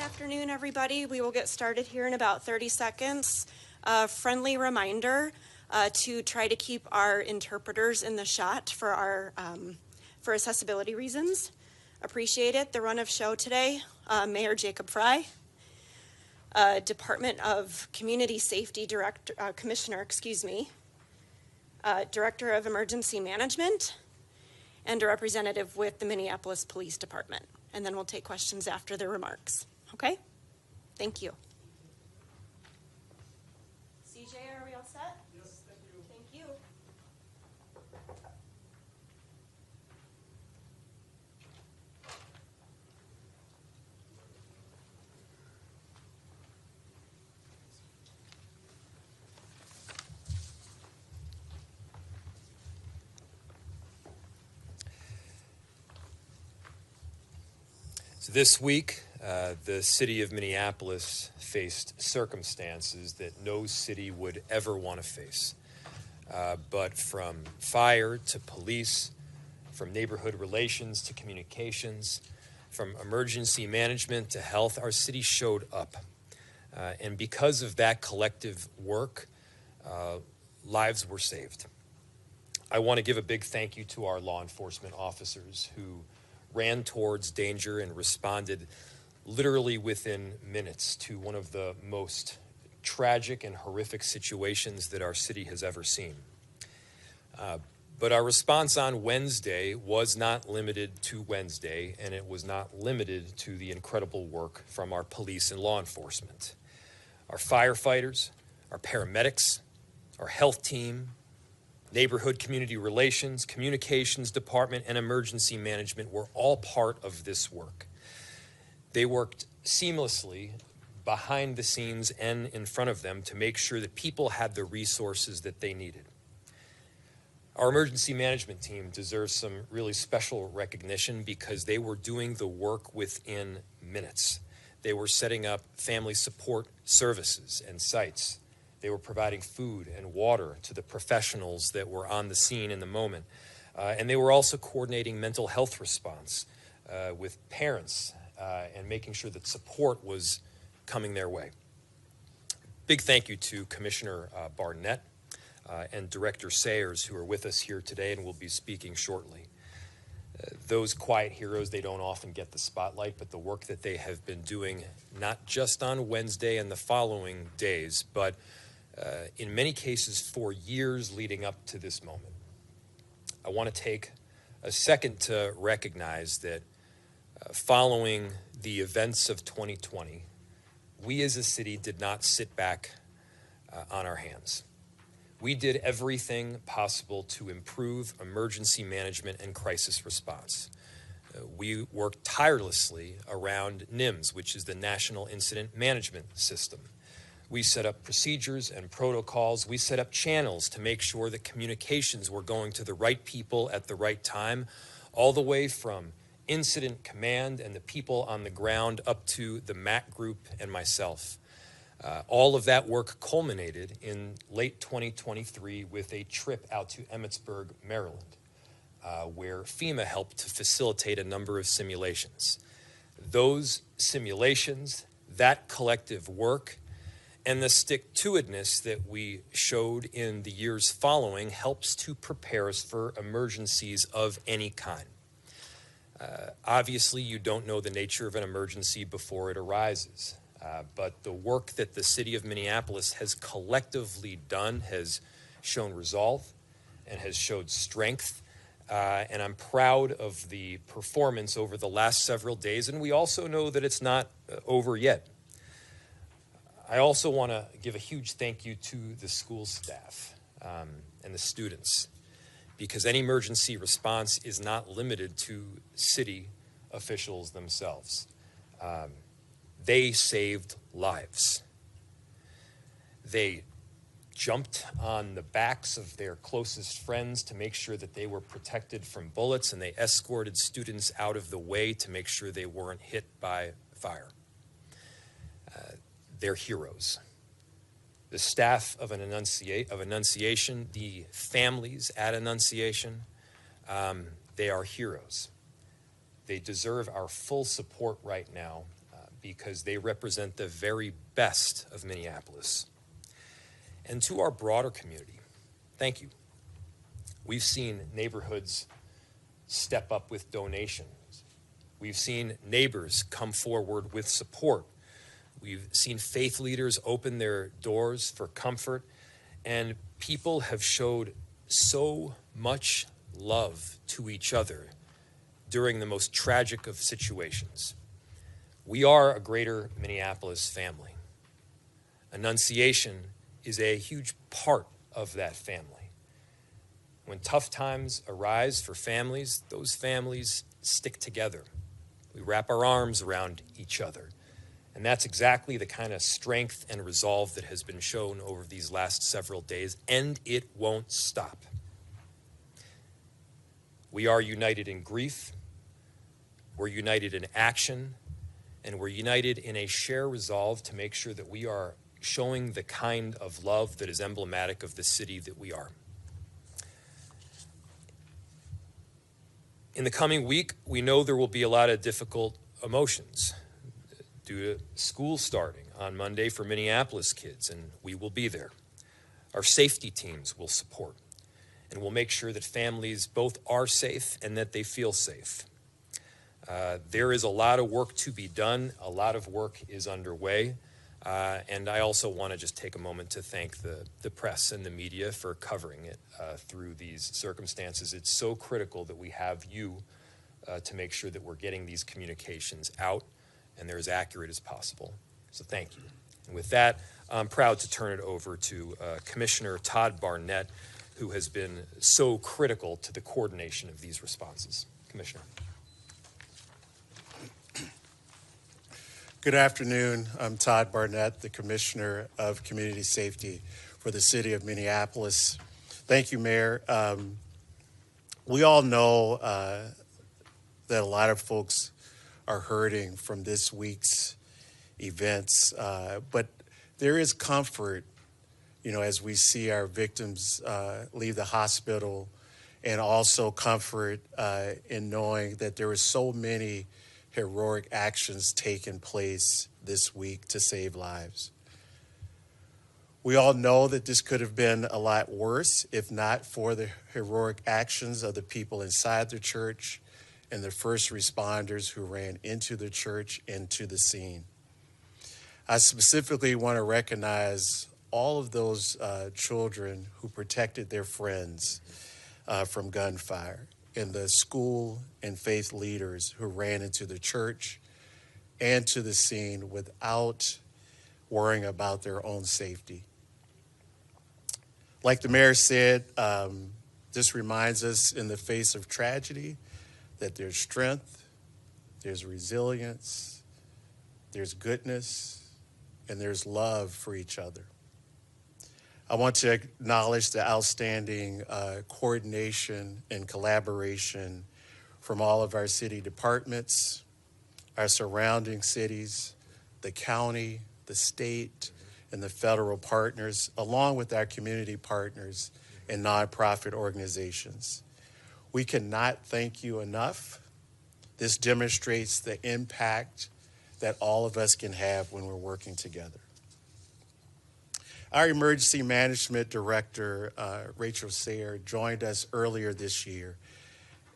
afternoon, everybody. We will get started here in about 30 seconds. Friendly reminder to try to keep our interpreters in the shot for our for accessibility reasons. Appreciate it. The run of show today, Mayor Jacob Fry, Department of Community Safety Director, Commissioner, Director of Emergency Management, and a representative with the Minneapolis Police Department. And then we'll take questions after their remarks. Okay? Thank you. CJ, are we all set? Yes, thank you. Thank you. So this week, the city of Minneapolis faced circumstances that no city would ever want to face. But from fire to police, from neighborhood relations to communications, from emergency management to health, our city showed up. And because of that collective work, lives were saved. I want to give a big thank you to our law enforcement officers who ran towards danger and responded literally within minutes to one of the most tragic and horrific situations that our city has ever seen. But our response on Wednesday was not limited to Wednesday, and it was not limited to the incredible work from our police and law enforcement. Our firefighters, our paramedics, our health team, neighborhood community relations, communications department, and emergency management were all part of this work. They worked seamlessly behind the scenes and in front of them to make sure that people had the resources that they needed. Our emergency management team deserves some really special recognition because they were doing the work within minutes. They were setting up family support services and sites. They were providing food and water to the professionals that were on the scene in the moment. And they were also coordinating mental health response with parents and making sure that support was coming their way. Big thank you to Commissioner Barnett and Director Sayers, who are with us here today and will be speaking shortly. Those quiet heroes, they don't often get the spotlight, but the work that they have been doing, not just on Wednesday and the following days, but in many cases for years leading up to this moment. I want to take a second to recognize that following the events of 2020, we as a city did not sit back on our hands. We did everything possible to improve emergency management and crisis response. We worked tirelessly around NIMS, which is the National Incident Management System. We set up procedures and protocols. We set up channels to make sure that communications were going to the right people at the right time, all the way from incident command and the people on the ground up to the MAC group and myself. All of that work culminated in late 2023 with a trip out to Emmitsburg, Maryland, where FEMA helped to facilitate a number of simulations. Those simulations, that collective work, and the stick-to-itness that we showed in the years following helps to prepare us for emergencies of any kind. Obviously, you don't know the nature of an emergency before it arises, but the work that the city of Minneapolis has collectively done has shown resolve and has showed strength, and I'm proud of the performance over the last several days, and we also know that it's not over yet. I also want to give a huge thank you to the school staff and the students, because any emergency response is not limited to city officials themselves. They saved lives. They jumped on the backs of their closest friends to make sure that they were protected from bullets, and they escorted students out of the way to make sure they weren't hit by fire. They're heroes. The staff of Annunciation, the families at Annunciation, they are heroes. They deserve our full support right now because they represent the very best of Minneapolis. And to our broader community, thank you. We've seen neighborhoods step up with donations. We've seen neighbors come forward with support. We've seen faith leaders open their doors for comfort, and people have showed so much love to each other during the most tragic of situations. We are a greater Minneapolis family. Annunciation is a huge part of that family. When tough times arise for families, those families stick together. We wrap our arms around each other. And that's exactly the kind of strength and resolve that has been shown over these last several days, and it won't stop. We are united in grief, we're united in action, and we're united in a shared resolve to make sure that we are showing the kind of love that is emblematic of the city that we are. In the coming week, we know there will be a lot of difficult emotions due to school starting on Monday for Minneapolis kids, and we will be there. Our safety teams will support, and we'll make sure that families both are safe and that they feel safe. There is a lot of work to be done. A lot of work is underway. And I also want to just take a moment to thank the press and the media for covering it through these circumstances. It's so critical that we have you to make sure that we're getting these communications out and they're as accurate as possible. So thank you. And with that, I'm proud to turn it over to Commissioner Todd Barnett, who has been so critical to the coordination of these responses. Commissioner. Good afternoon. I'm Todd Barnett, the Commissioner of Community Safety for the City of Minneapolis. Thank you, Mayor. We all know that a lot of folks are hurting from this week's events, but there is comfort, as we see our victims leave the hospital, and also comfort in knowing that there were so many heroic actions taking place this week to save lives. We all know that this could have been a lot worse if not for the heroic actions of the people inside the church and the first responders who ran into the church and to the scene. I specifically want to recognize all of those children who protected their friends from gunfire, and the school and faith leaders who ran into the church and to the scene without worrying about their own safety. Like the mayor said, this reminds us in the face of tragedy that there's strength, there's resilience, there's goodness, and there's love for each other. I want to acknowledge the outstanding coordination and collaboration from all of our city departments, our surrounding cities, the county, the state, and the federal partners, along with our community partners and nonprofit organizations. We cannot thank you enough. This demonstrates the impact that all of us can have when we're working together. Our Emergency Management Director, Rachel Sayre, joined us earlier this year,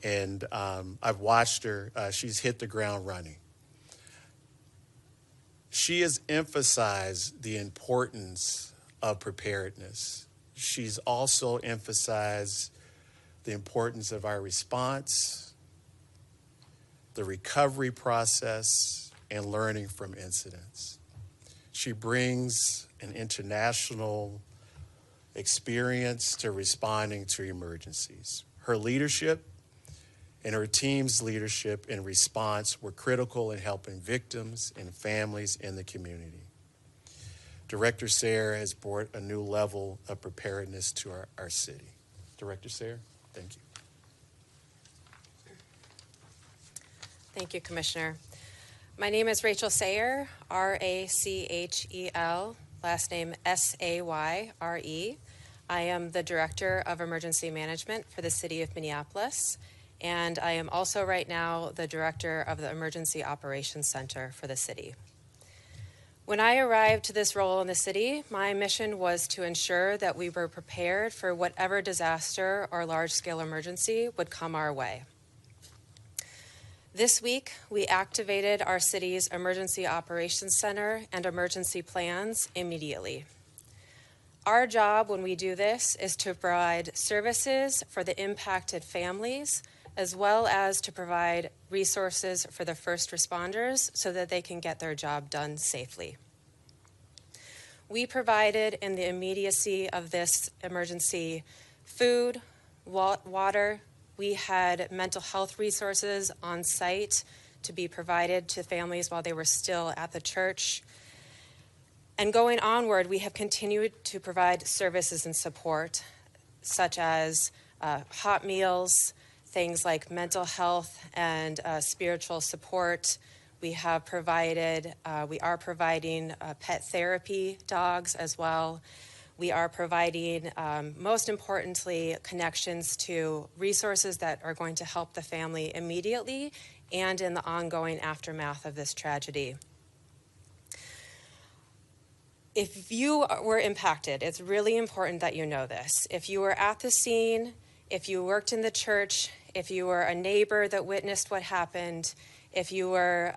and I've watched her. She's hit the ground running. She has emphasized the importance of preparedness. She's also emphasized the importance of our response, the recovery process, and learning from incidents. She brings an international experience to responding to emergencies. Her leadership and her team's leadership and response were critical in helping victims and families in the community. Director Sayre has brought a new level of preparedness to our city. Director Sayre, thank you. Thank you, Commissioner. My name is Rachel Sayre, R-A-C-H-E-L, last name S-A-Y-R-E. I am the Director of Emergency Management for the City of Minneapolis, and I am also right now the Director of the Emergency Operations Center for the city. When I arrived to this role in the city, my mission was to ensure that we were prepared for whatever disaster or large-scale emergency would come our way. This week, we activated our city's Emergency Operations Center and emergency plans immediately. Our job when we do this is to provide services for the impacted families, as well as to provide resources for the first responders so that they can get their job done safely. We provided, in the immediacy of this emergency, food, water. We had mental health resources on site to be provided to families while they were still at the church. And going onward, we have continued to provide services and support, such as hot meals, things like mental health and spiritual support. We are providing pet therapy dogs as well. We are providing, most importantly, connections to resources that are going to help the family immediately and in the ongoing aftermath of this tragedy. If you were impacted, it's really important that you know this. If you were at the scene, if you worked in the church, if you were a neighbor that witnessed what happened, if you were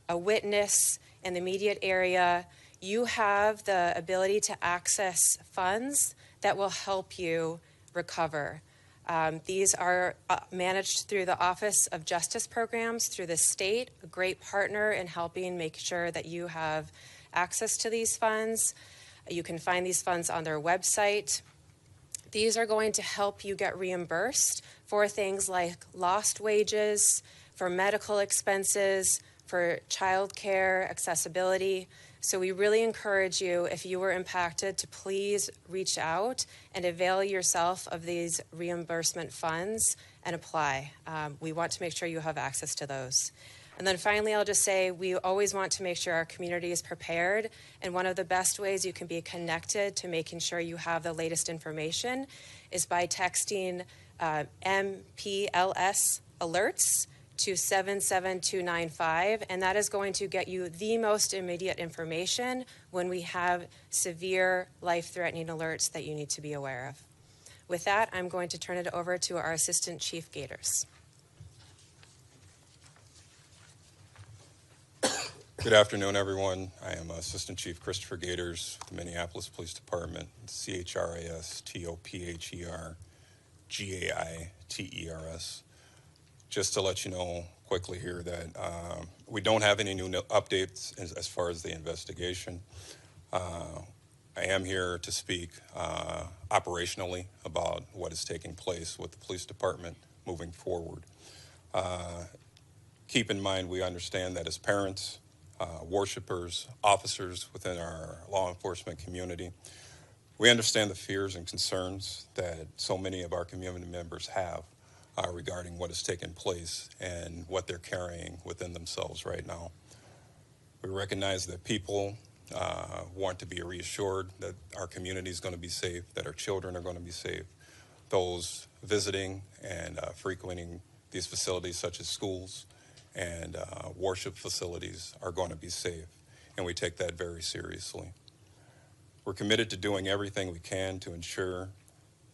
a witness in the immediate area, you have the ability to access funds that will help you recover. These are managed through the Office of Justice Programs through the state, a great partner in helping make sure that you have access to these funds. You can find these funds on their website. These are going to help you get reimbursed for things like lost wages, for medical expenses, for childcare, accessibility. So we really encourage you, if you were impacted, to please reach out and avail yourself of these reimbursement funds and apply. We want to make sure you have access to those. And then finally, I'll just say we always want to make sure our community is prepared. And one of the best ways you can be connected to making sure you have the latest information is by texting MPLS alerts to 77295, and that is going to get you the most immediate information when we have severe life-threatening alerts that you need to be aware of. With that, I'm going to turn it over to our Assistant Chief Gators. Good afternoon, everyone. I am Assistant Chief Christopher Gators with the Minneapolis Police Department, CHRISTOPHERGAITERS. Just to let you know quickly here that we don't have any new updates as far as the investigation. I am here to speak operationally about what is taking place with the police department moving forward. Keep in mind, we understand that as parents, worshipers, officers within our law enforcement community, we understand the fears and concerns that so many of our community members have regarding what has taken place and what they're carrying within themselves right now. We recognize that people want to be reassured that our community is going to be safe, that our children are going to be safe. Those visiting and frequenting these facilities such as schools and worship facilities are going to be safe, and we take that very seriously. We're committed to doing everything we can to ensure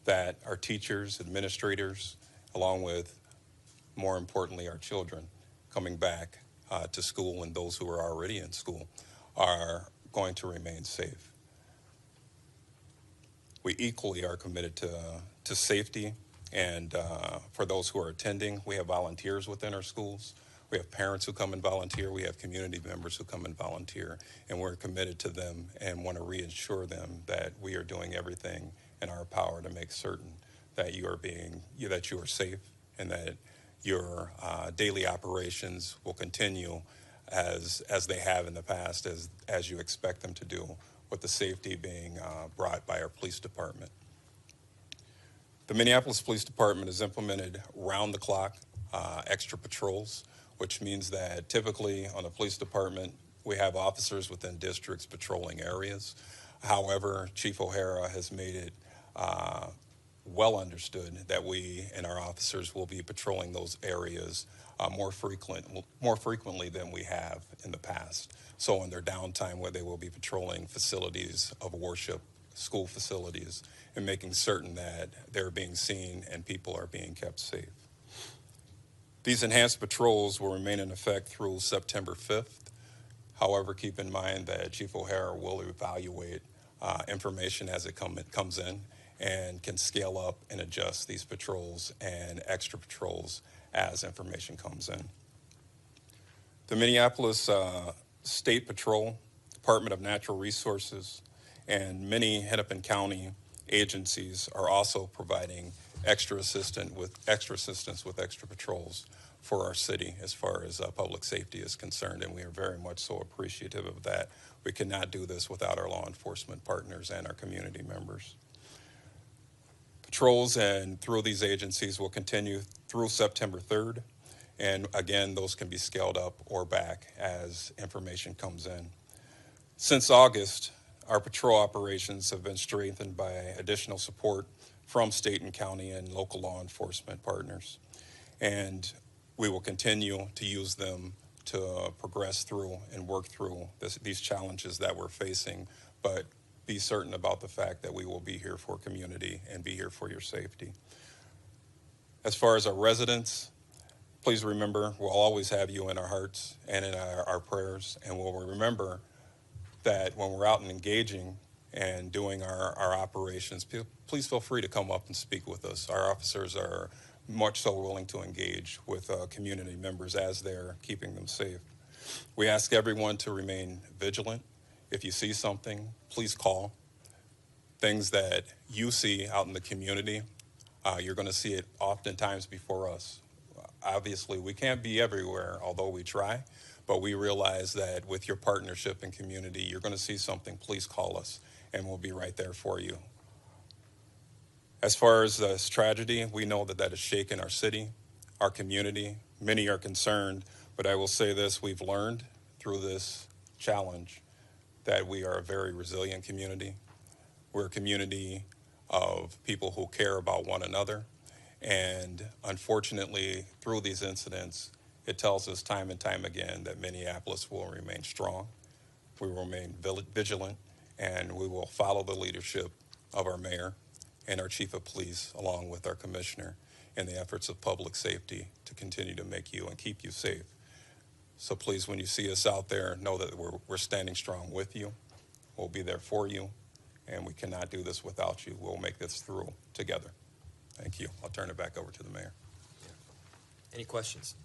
that our teachers, administrators, along with, more importantly, our children coming back to school and those who are already in school are going to remain safe. We equally are committed to safety, and for those who are attending, we have volunteers within our schools. We have parents who come and volunteer. We have community members who come and volunteer, and we're committed to them and want to reassure them that we are doing everything in our power to make certain that you are safe and that your daily operations will continue as they have in the past, as you expect them to do, with the safety being brought by our police department. The Minneapolis Police Department has implemented round-the-clock extra patrols, which means that typically on the police department, we have officers within districts patrolling areas. However, Chief O'Hara has made it well understood that we and our officers will be patrolling those areas more frequently than we have in the past. So in their downtime, where they will be patrolling facilities of worship, school facilities, and making certain that they're being seen and people are being kept safe. These enhanced patrols will remain in effect through September 5th. However, keep in mind that Chief O'Hara will evaluate information as it comes in and can scale up and adjust these patrols and extra patrols as information comes in. The Minneapolis State Patrol, Department of Natural Resources, and many Hennepin County agencies are also providing extra assistance with extra patrols for our city as far as public safety is concerned, and we are very much so appreciative of that. We cannot do this without our law enforcement partners and our community members. Patrols and through these agencies will continue through September 3rd, and again, those can be scaled up or back as information comes in. Since August, our patrol operations have been strengthened by additional support from state and county and local law enforcement partners, and we will continue to use them to progress through and work through these challenges that we're facing, but be certain about the fact that we will be here for community and be here for your safety. As far as our residents, please remember we'll always have you in our hearts and in our prayers, and we'll remember that when we're out and engaging and doing our operations, please feel free to come up and speak with us. Our officers are much so willing to engage with community members as they're keeping them safe. We ask everyone to remain vigilant. If you see something, please call. Things that you see out in the community, you're going to see it oftentimes before us. Obviously, we can't be everywhere, although we try, but we realize that with your partnership and community, you're going to see something, please call us, and we'll be right there for you. As far as this tragedy, we know that has shaken our city, our community. Many are concerned, but I will say this, we've learned through this challenge that we are a very resilient community. We're a community of people who care about one another. And unfortunately, through these incidents, it tells us time and time again that Minneapolis will remain strong. We will remain vigilant, and we will follow the leadership of our mayor and our chief of police, along with our commissioner, in the efforts of public safety to continue to make you and keep you safe. So please, when you see us out there, know that we're standing strong with you. We'll be there for you, and we cannot do this without you. We'll make this through together. Thank you. I'll turn it back over to the mayor. Any questions?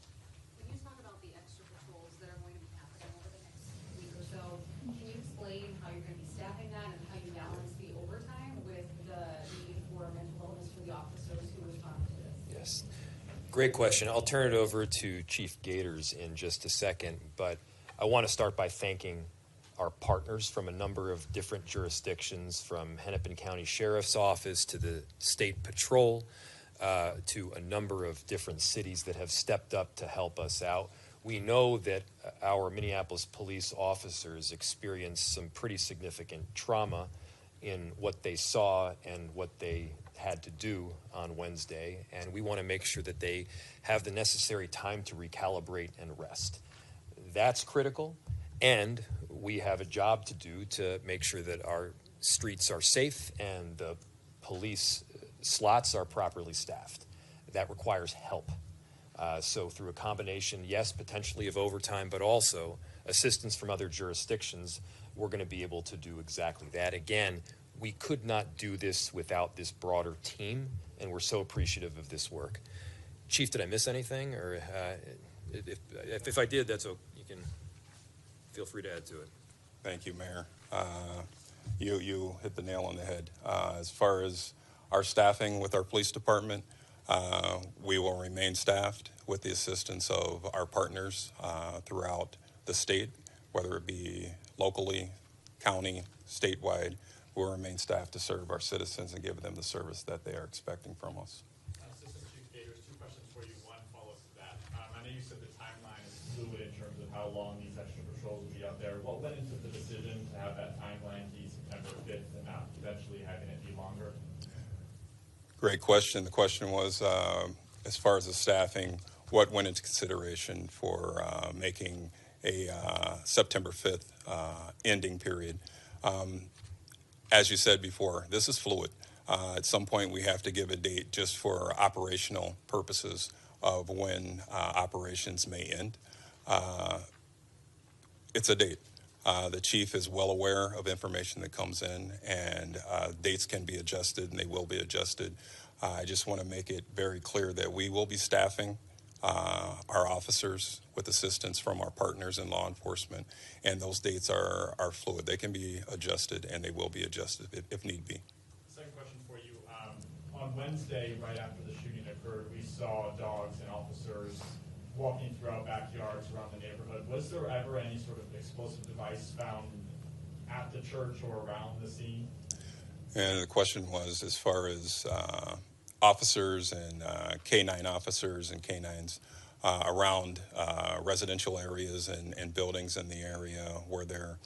When you talk about the extra patrols that are going to be happening over the next week or so, can you explain how you're going to be staffing that and how you balance the overtime with the need for mental illness for the officers who respond to this? Yes. Great question. I'll turn it over to Chief Gators in just a second, but I want to start by thanking our partners from a number of different jurisdictions, from Hennepin County Sheriff's Office to the State Patrol, to a number of different cities that have stepped up to help us out. We know that our Minneapolis police officers experienced some pretty significant trauma in what they saw and what they had to do on Wednesday, and we want to make sure that they have the necessary time to recalibrate and rest. That's critical, and we have a job to do to make sure that our streets are safe and the police slots are properly staffed. That requires help. So through a combination, yes, potentially of overtime, but also assistance from other jurisdictions, we're going to be able to do exactly that. Again, we could not do this without this broader team, and we're so appreciative of this work. Chief, did I miss anything? Or if I did, that's okay. You can feel free to add to it. Thank you, Mayor. You hit the nail on the head. As far as our staffing with our police department, we will remain staffed with the assistance of our partners throughout the state, whether it be locally, county, statewide. We'll remain staffed to serve our citizens and give them the service that they are expecting from us. Assistant Chief Gators, two questions for you. One follows to that. I know you said the timeline is fluid in terms of how long these extra patrols will be out there. What went into the decision to have that timeline be September 5th and not eventually having it be longer? Great question. The question was, as far as the staffing, what went into consideration for making a September 5th ending period? As you said before, this is fluid. At some point, we have to give a date just for operational purposes of when operations may end. It's a date. The chief is well aware of information that comes in, and dates can be adjusted, and they will be adjusted. I just want to make it very clear that we will be staffing our officers with assistance from our partners in law enforcement, and those dates are fluid. They can be adjusted, and they will be adjusted if need be. Second question for you. On Wednesday, right after the shooting occurred, we saw dogs and officers walking throughout backyards around the neighborhood. Was there ever any sort of explosive device found at the church or around the scene? And the question was as far as officers and K-9 officers and K-9s around residential areas and buildings in the area where there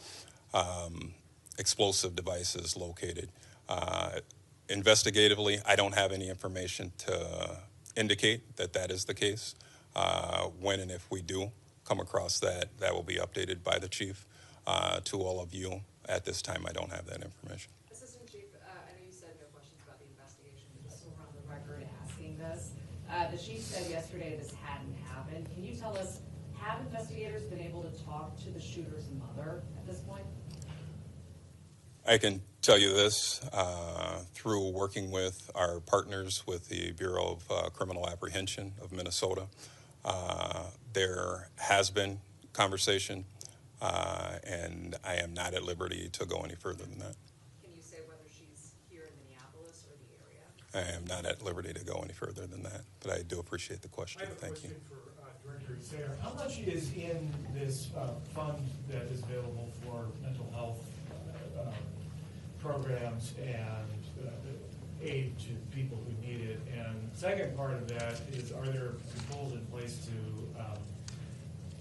are explosive devices located. Investigatively, I don't have any information to indicate that that is the case. When and if we do come across that, that will be updated by the chief to all of you. At this time, I don't have that information. Assistant Chief, I know you said no questions about the investigation, but just so we're on the record asking this. The chief said yesterday this hadn't happened. Can you tell us, have investigators been able to talk to the shooter's mother at this point? I can tell you this, through working with our partners with the Bureau of Criminal Apprehension of Minnesota, there has been conversation, and I am not at liberty to go any further than that. Can you say whether she's here in Minneapolis or the area? I am not at liberty to go any further than that, but I do appreciate the question. Thank you. I have a question for Director Sayre. How much is in this fund that is available for mental health programs and aid to people who need it? And second part of that is, are there controls in place to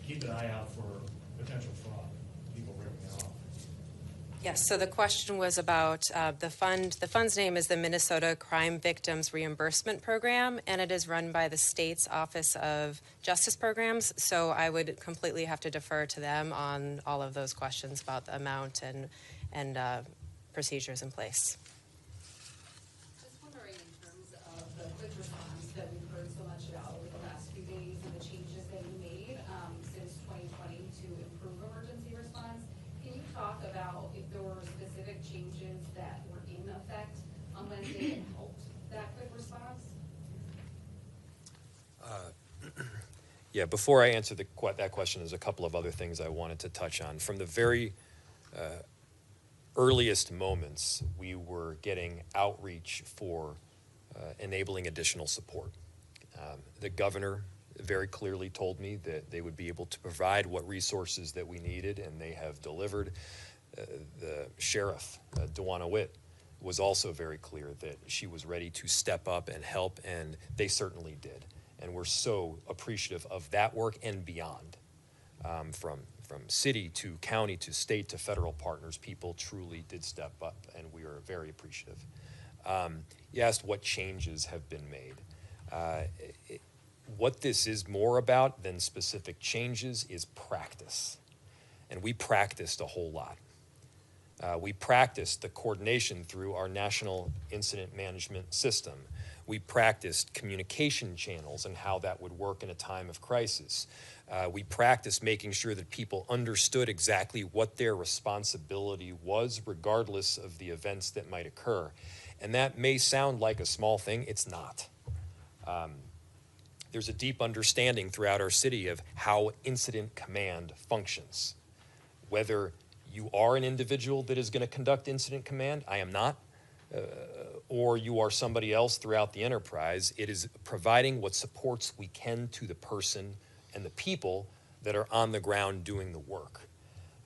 keep an eye out for potential fraud, people ripping it off? Yes, so the question was about the fund. The fund's name is the Minnesota Crime Victims Reimbursement Program, and it is run by the state's Office of Justice Programs. So I would completely have to defer to them on all of those questions about the amount and procedures in place. Just wondering, in terms of the quick response that we've heard so much about over the last few days and the changes that you made since 2020 to improve emergency response, can you talk about if there were specific changes that were in effect on Wednesday that helped that quick response? Yeah, before I answer that question, there's a couple of other things I wanted to touch on. From the very earliest moments, we were getting outreach for enabling additional support. The governor very clearly told me that they would be able to provide what resources that we needed, and they have delivered. The sheriff, DeWanna Witt, was also very clear that she was ready to step up and help, and they certainly did. And we're so appreciative of that work and beyond. From city to county to state to federal partners, people truly did step up, and we are very appreciative. You asked what changes have been made. What this is more about than specific changes is practice. And we practiced a whole lot. We practiced the coordination through our national incident management system. We practiced communication channels and how that would work in a time of crisis. We practiced making sure that people understood exactly what their responsibility was, regardless of the events that might occur. And that may sound like a small thing. It's not. There's a deep understanding throughout our city of how incident command functions. Whether you are an individual that is going to conduct incident command, I am not, or you are somebody else throughout the enterprise, it is providing what supports we can to the person and the people that are on the ground doing the work.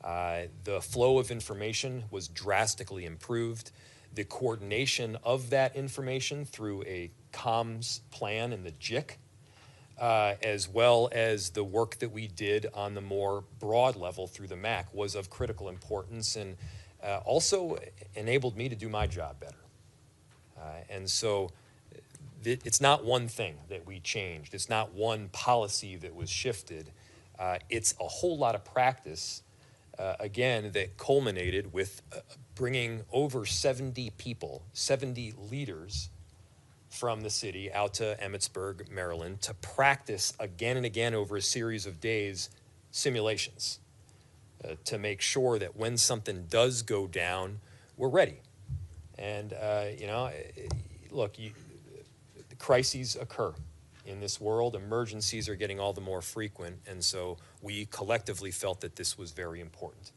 The flow of information was drastically improved. The coordination of that information through a comms plan in the JIC, as well as the work that we did on the more broad level through the MAC, was of critical importance and also enabled me to do my job better. And so it's not one thing that we changed. It's not one policy that was shifted. It's a whole lot of practice, again, that culminated with bringing over 70 people, 70 leaders from the city out to Emmitsburg, Maryland, to practice again and again over a series of days simulations to make sure that when something does go down, we're ready. And, look, crises occur in this world. Emergencies are getting all the more frequent, and so we collectively felt that this was very important.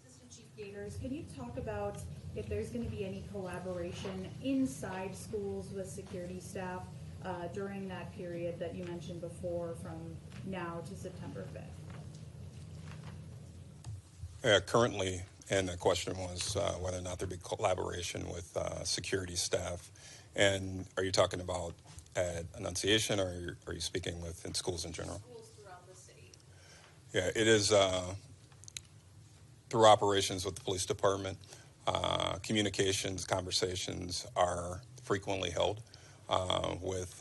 Assistant Chief Gators, can you talk about if there's going to be any collaboration inside schools with security staff during that period that you mentioned before, from now to September 5th? Currently, and the question was whether or not there'd be collaboration with security staff. And are you talking about at Annunciation, or are you speaking in schools in general? Schools throughout the city. Yeah, it is through operations with the police department. Communications, conversations are frequently held with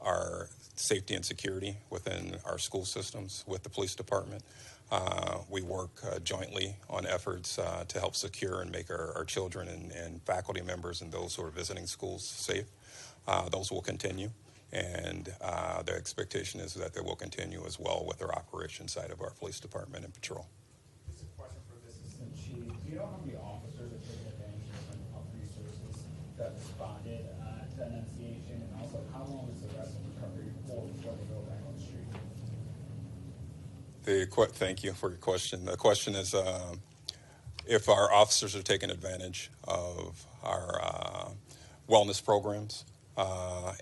our safety and security within our school systems with the police department. We work jointly on efforts to help secure and make our children and faculty members and those who are visiting schools safe. Those will continue, and the expectation is that they will continue as well with our operations side of our police department and patrol. Just a question for the Assistant Chief. Do you know how many officers are taking advantage of resources that responded to Annunciation, and also how long is the rest of the recovery for before they go back on the street? Thank you for your question. The question is if our officers are taking advantage of our wellness programs,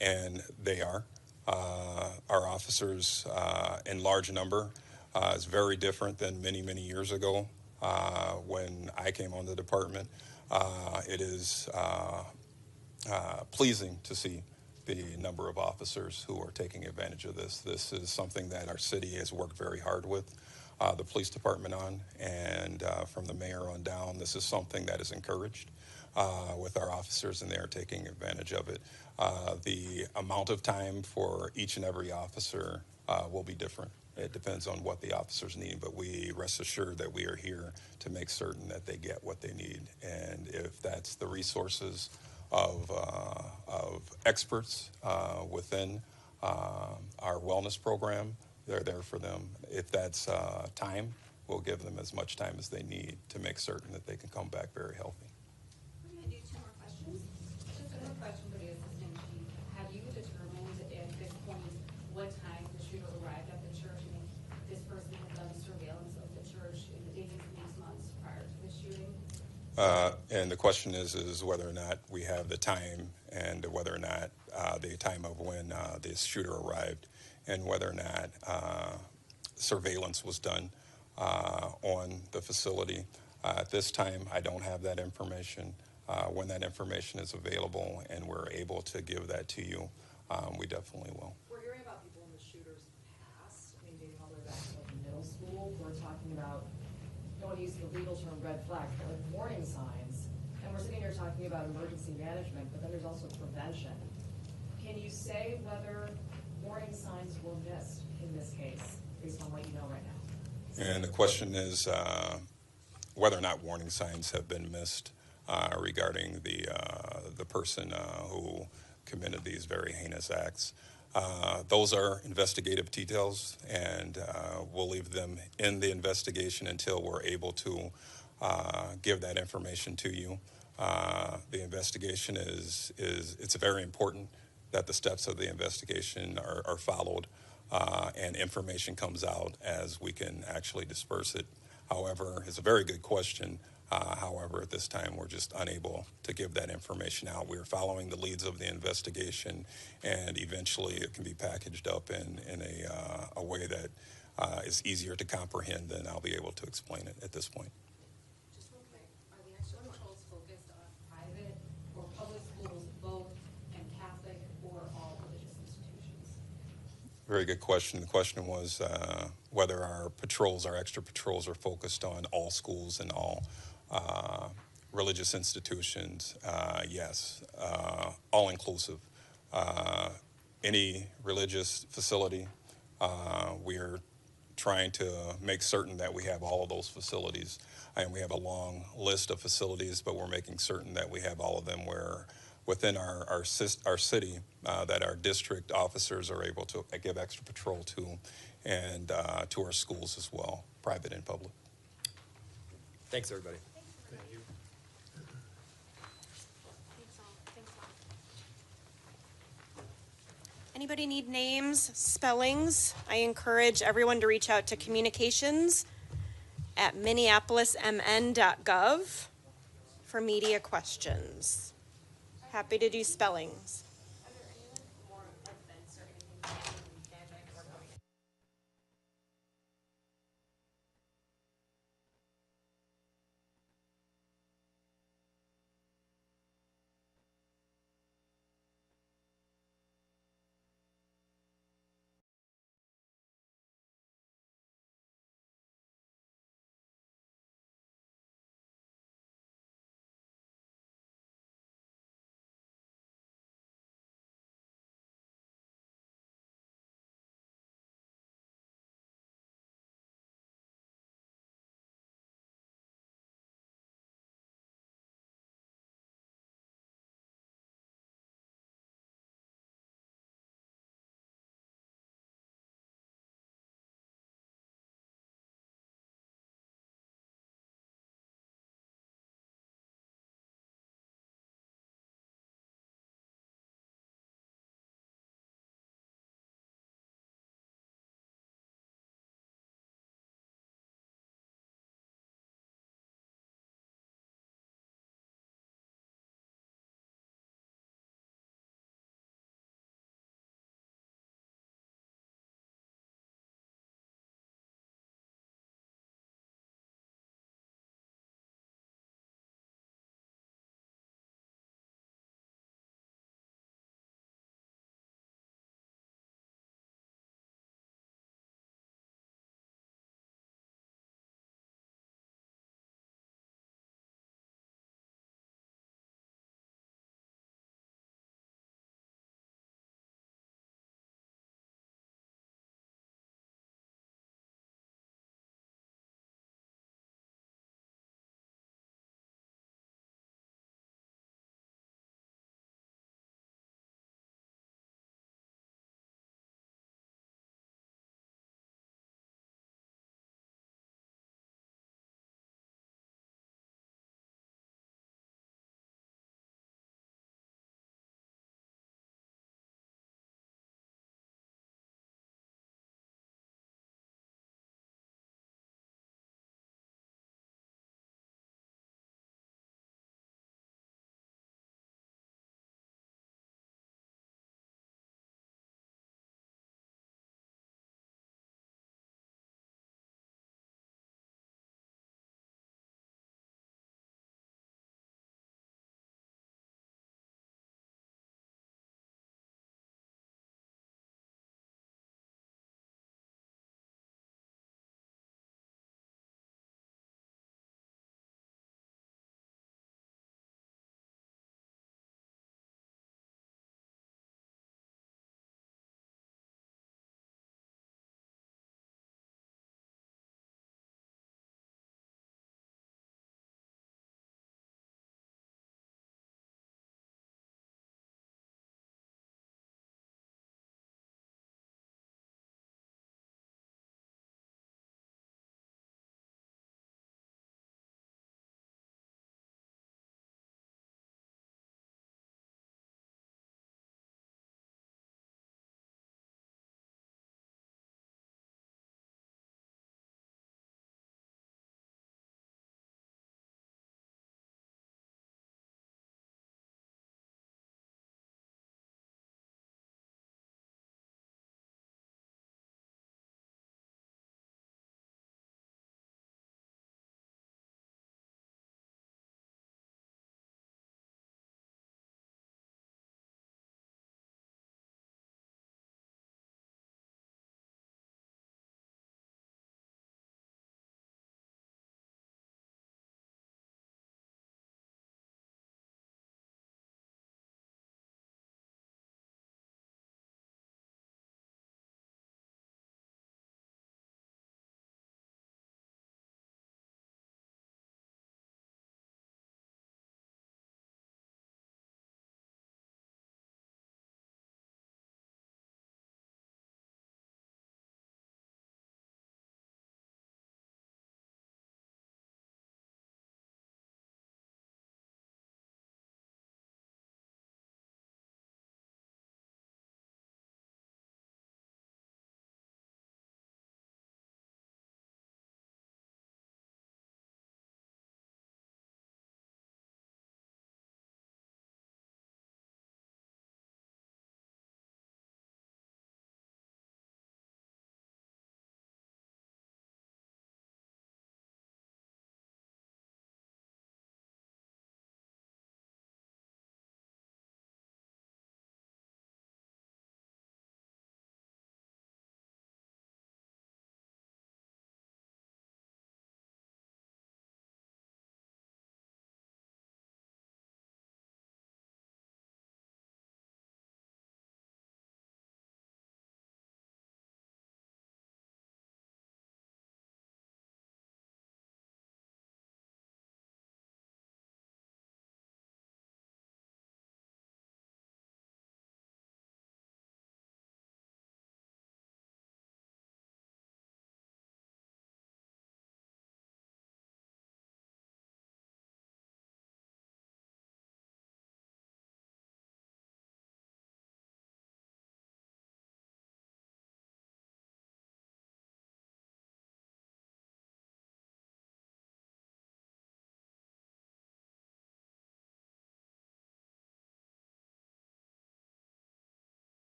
and they are. Our officers in large number is very different than many, many years ago when I came on the department. It is pleasing to see the number of officers who are taking advantage of this. This is something that our city has worked very hard with the police department on, and from the mayor on down, this is something that is encouraged with our officers, and they are taking advantage of it. The amount of time for each and every officer will be different. It depends on what the officers need, but we rest assured that we are here to make certain that they get what they need. And if that's the resources of experts within our wellness program, they're there for them. If that's time, we'll give them as much time as they need to make certain that they can come back very healthy. We're going to do 2 more questions. Just another question for the Assistant Chief. Have you determined at this point what time the shooter arrived at the church, and if this person had done surveillance of the church in the days and weeks, months prior to the shooting? And the question is whether or not we have the time, and whether or not the time of when the shooter arrived, and whether or not surveillance was done on the facility. At this time, I don't have that information. When that information is available and we're able to give that to you, we definitely will. We're hearing about people in the shooter's past, I mean, dating all the way back to like middle school. We're talking about, don't want to use the legal term red flags, but like warning signs. And we're sitting here talking about emergency management, but then there's also prevention. Can you say whether warning signs were missed in this case, based on what you know right now? And the question is whether or not warning signs have been missed regarding the person who committed these very heinous acts. Those are investigative details, and we'll leave them in the investigation until we're able to give that information to you. The investigation it's very important that the steps of the investigation are followed and information comes out as we can actually disperse it. However, it's a very good question. However, at this time, we're just unable to give that information out. We're following the leads of the investigation, and eventually it can be packaged up in a way that is easier to comprehend, than I'll be able to explain it at this point. Just real quick, are the extra patrols focused on private or public schools, both, and Catholic or all religious institutions? Very good question. The question was whether our extra patrols are focused on all schools and all religious institutions. Yes, all inclusive. any religious facility. We're trying to make certain that we have all of those facilities. And we have a long list of facilities, but we're making certain that we have all of them where within our city that our district officers are able to give extra patrol to, and to our schools as well, private and public. Thanks, everybody. Anybody need names, spellings? I encourage everyone to reach out to communications@minneapolismn.gov for media questions. Happy to do spellings.